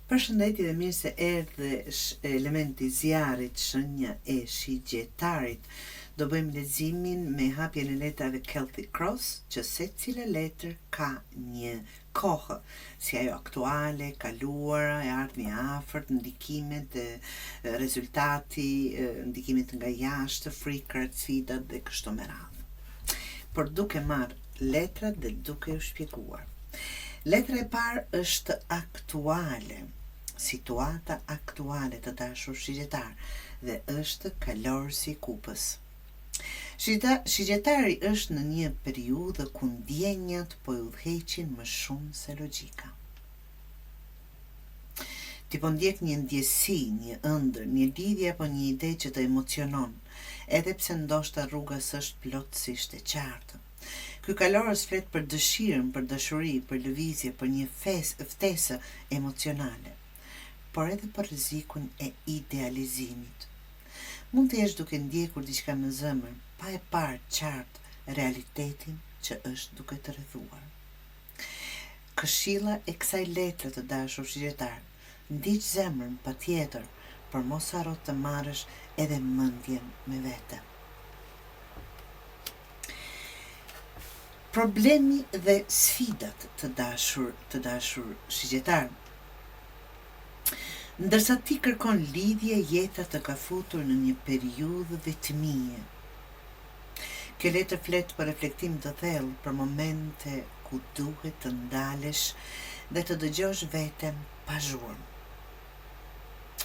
Përshëndetje dhe mirë se erdhe elementi zjarit, shenja e shigjetarit. Do bëjmë leximin me hapjen e letrave Celtic Cross, që secila letër ka një kohë, si ajo aktuale, kaluara, e ardhmja e afërt, ndikimet, rezultati, ndikimet nga jashtë, frikrat, sfidat dhe kështu me radhë. Por duke marrë letrat dhe duke u shpjeguar. Letra e parë është aktuale, situata aktuale të dashur shigjetar, dhe është kalorësi i kupës. Shigjetari është në një periudhë ku ndjenjat po i udhëheqin më shumë se logjika. Ti po ndjek një ndjesi, një ëndër, një lidhje apo një ide që të emocionon, edhe pse ndoshta rruga s'është plotësisht e qartë. Ky kalorës flet për dëshirën, për dashuri, për lëvizje, për një ftesë emocionale, por edhe për rrezikun e idealizimit. Mund të jesh duke ndjekur diçka në zemër, pa e parë qartë realitetin që është duke të rrethuar. Këshilla e kësaj letre të dashur shigjetar, ndiq zemrën patjetër, por mos harro të marrësh edhe mendjen me vete. Problemi dhe sfidat të dashur shigjetar. Ndërsa ti kërkon lidhje, jeta të ka futur në një periudhë vetmie. Kjo letër flet për reflektim të thellë, për momente ku duhet të ndalesh dhe të dëgjosh veten pa zhurmë.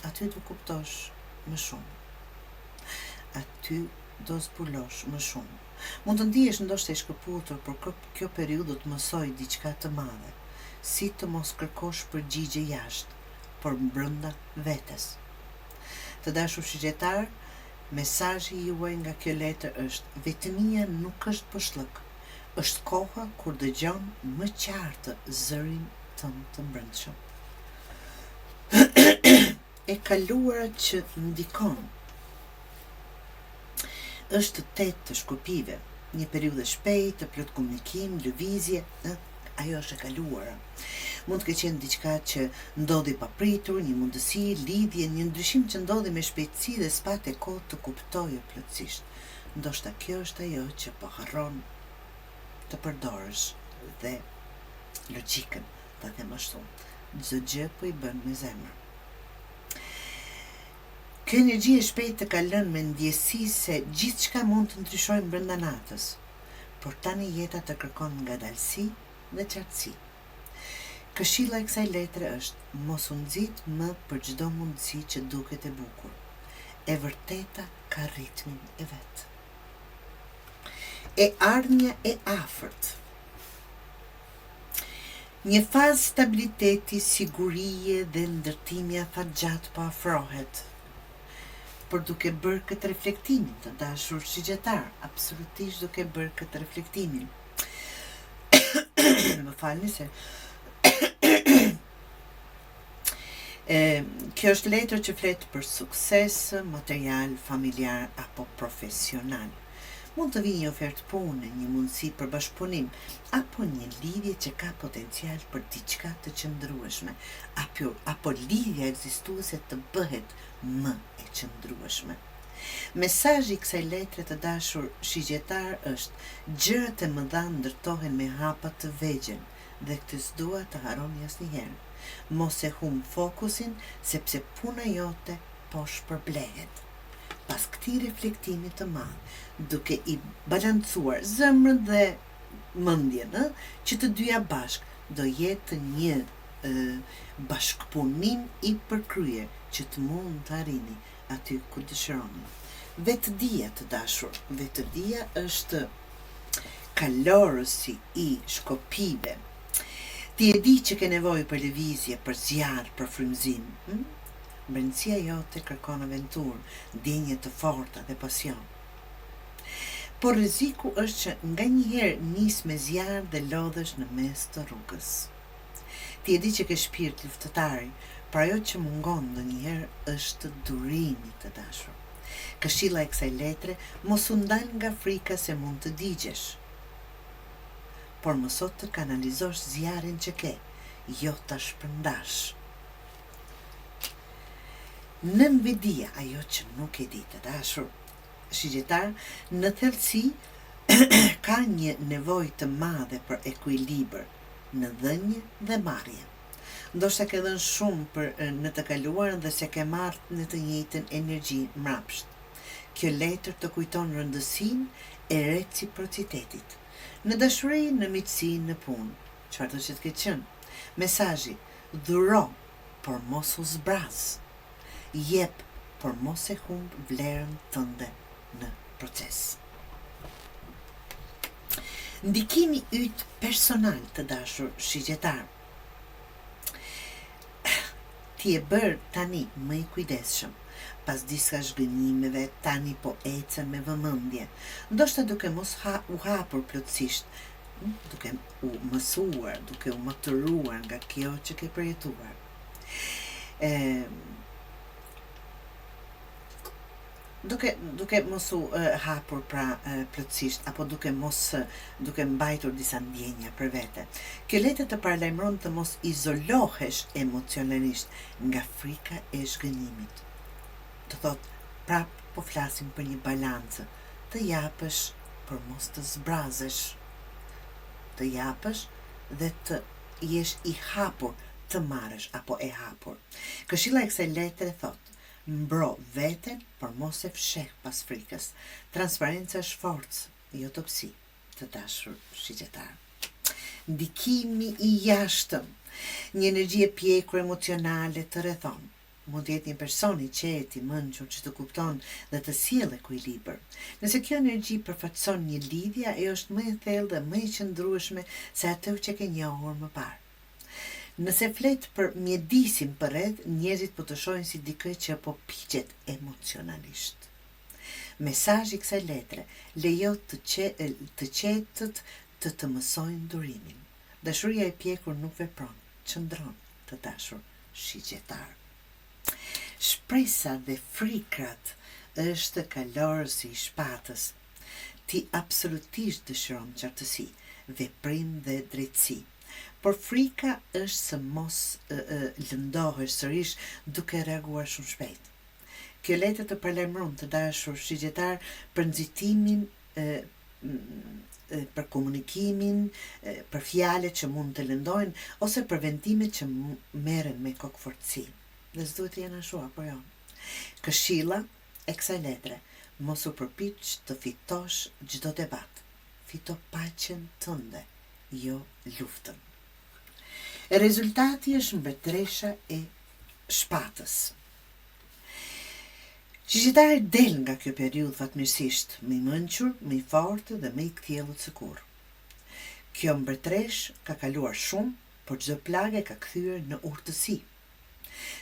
Aty do kuptosh më shumë. Aty do zbulosh më shumë. Mund të ndihesh ndoshta i shkëputur, por kjo periudhë do të mësoj diçka të madhe, si të mos kërkosh përgjigje jashtë, por brenda vetes. Të dashur shigjetar, mesazhi juaj nga kjo letër është: vetmia nuk është boshllëk, është koha kur dëgjon më qartë zërin tënd të brendshëm. E kaluara që ndikon është tetë të shkupive, një periudhë shpejtë, të plot komunikim, lëvizje, ajo është e kaluara. Mund të ketë qenë diçka që ndodhi papritur, një mundësi, lidhje, një ndryshim që ndodhi me shpejtësi dhe s'patë kohë të kuptojë plotësisht. Ndoshta kjo është ajo që po harron të përdorësh dhe logjikën, ta them ashtu. Çdo gjë po i bën me zemër. Kjo energji e shpejtë të ka lënë me ndjesi se gjithçka mund të ndryshojë brenda natës, por tani jeta të kërkon ngadalësi dhe qartësi. Këshilla e kësaj letre është: mos u nxit më për çdo mundësi që duket e bukur. E vërteta ka ritmin e vet. E ardhmja e afërt. Një fazë stabiliteti, sigurie dhe ndërtimi afatgjat po afrohet. Por duke bërë këtë reflektimin të dashur shigjetar, absolutisht duke bërë këtë reflektimin. Më falni se kjo është letër që flet për sukses material, familjar apo profesional. Mund të vijë një ofertë pune, një mundësi për bashkëpunim, apo një lidhje që ka potencial për diçka të qëndrueshme, apo lidhja ekzistuese të bëhet më e qëndrueshme. Mesazhi i kësaj letre të dashur shigjetar është: gjërat e mëdha ndërtohen me hapa të vegjël dhe këtë s'dua të harroni asnjëherë. Mos e humb fokusin, sepse puna jote po shpërblehet. Pas këtij reflektimi të madh, duke i balancuar zemrën dhe mendjen, që të dyja bashk do jetë një bashkëpunim i përkryer që të mund të arrini aty ku dëshironi. Vetëdia të dashur, vetëdia është kalorësi i shkopive. Ti e di që ke nevojë për lëvizje, për zjarr, për frymëzim. Brendësia jote kërkon aventurë, ndjenje të forta dhe pasion. Por rreziku është që nganjëherë nis me zjarr dhe lodhesh në mes të rrugës. Ti e di që ke shpirt luftëtari, por ajo që mungon ndonjëherë është durimi të dashur. Këshilla e kësaj letre: mos u ndal nga frika se mund të digjesh, por mëso të kanalizosh zjarrin që ke, jo ta shpërndash. Nënvidia, ajo që nuk e di të dashur shigjetar, në thellësi ka një nevojë të madhe për ekuilibër në dhënje dhe marrje. Ndoshta ke dhënë shumë për në të kaluarën dhe se ke marrë në të njëjtën energji mbrapsht. Kjo letër të kujton rëndësinë e reciprocitetit. Në dashuri, në miqësi, në punë. Çfarë do të ketë qenë? Mesazhi: dhuro, por mos u zbraz. Jep, por mos e humb vlerën tënde në proces. Ndikimi yt personal të dashur shigjetar. Ti e bërë tani më i kujdesshëm, pas disa zhgënjimeve, tani po ecën me vëmendje, ndoshta duke mos u hapur plotësisht, duke u mësuar, duke u maturuar nga kjo që ke përjetuar. Duke mos u hapur plotësisht, apo duke mbajtur disa ndjenja për vete. Kjo letër të paralajmëron të mos izolohesh emocionalisht nga frika e zhgënjimit. Të thot, prap po flasim për një balancë, të japësh, por mos të zbrazesh. Të japësh dhe të jesh i hapur të marrësh apo e hapur. Këshilla e kësaj letre thot: mbro veten, por mos e fsheh pas frikës. Transparenca është forcë, jo topsi, të dashur shigjetar. Ndikimi i jashtëm, një energji e pjekur emocionale të rrethon. Mund të jetë një person i qetë, i mençur, që të kupton dhe të sjellë ekuilibër. Nëse kjo energji përfaqëson një lidhje, ajo është më e thellë dhe më e qëndrueshme se ato që ke njohur më parë. Nëse flet për mjedisin përreth, njerëzit po të shohin si dikë që po piqet emocionalisht. Mesazhi i kësaj letre: lejo të qetët të mësojnë durimin. Dashuria e pjekur nuk vepron, qëndron, të dashur shigjetar. Shpresa dhe frikrat është kalorësi i shpatës. Ti absolutisht dëshiron qartësi, veprim dhe drejtësi. Por frika është se mos lëndohesh sërish duke reaguar shumë shpejt. Kjo letër të paralajmëron të dashur shigjetar për nxitimin, për komunikimin, për fjalët që mund të lëndojnë ose për vendimet që merren me kokëfortësi. Dhe s'duhet të jenë ashtu, apo jo? Këshilla e kësaj letre: mos u përpiq të fitosh çdo debat. Fito paqen tënde, jo luftën. Rezultati është mbretëresha e shpatës. Shigjetari del nga kjo periudhë fatmirësisht më i mençur, më i fortë dhe më i kthjellët së kurrë. Kjo mbretëresh ka kaluar shumë, por çdo plagë ka kthyer në urtësi.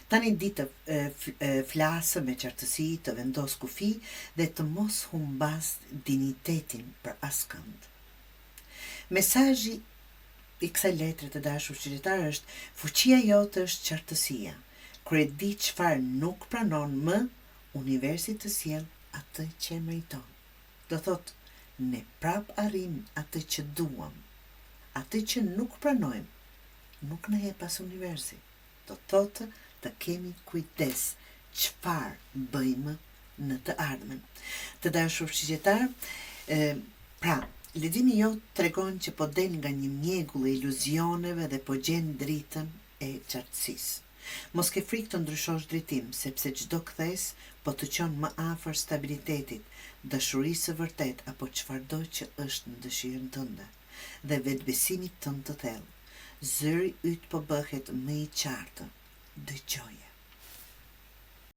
Tani di të flasë me qartësi, të vendos kufi dhe të mos humbas dinjitetin për askënd. Mesazhi i kësaj letre të dashur shigjetar është: fuqia jote është qartësia. Kur e di çfarë nuk pranon më, universi të sjell atë që meriton. Do thot, ne prap arrim atë që duam. Atë që nuk pranojmë, nuk na jep as universi. Do thotë të kemi kujdes çfarë bëjmë në të ardhmen. Të dashur shigjetar, leximi jot tregon që po del nga një mjegull e iluzioneve dhe po gjen dritën e qartësisë. Mos ke frikë të ndryshosh drejtim, sepse çdo kthes po të çon më afër stabilitetit, dashurisë së vërtet apo çfarëdo që është në dëshirën tënde dhe vetbesimit tënd të thellë. Zëri yt po bëhet më i qartë. Dëgjoje.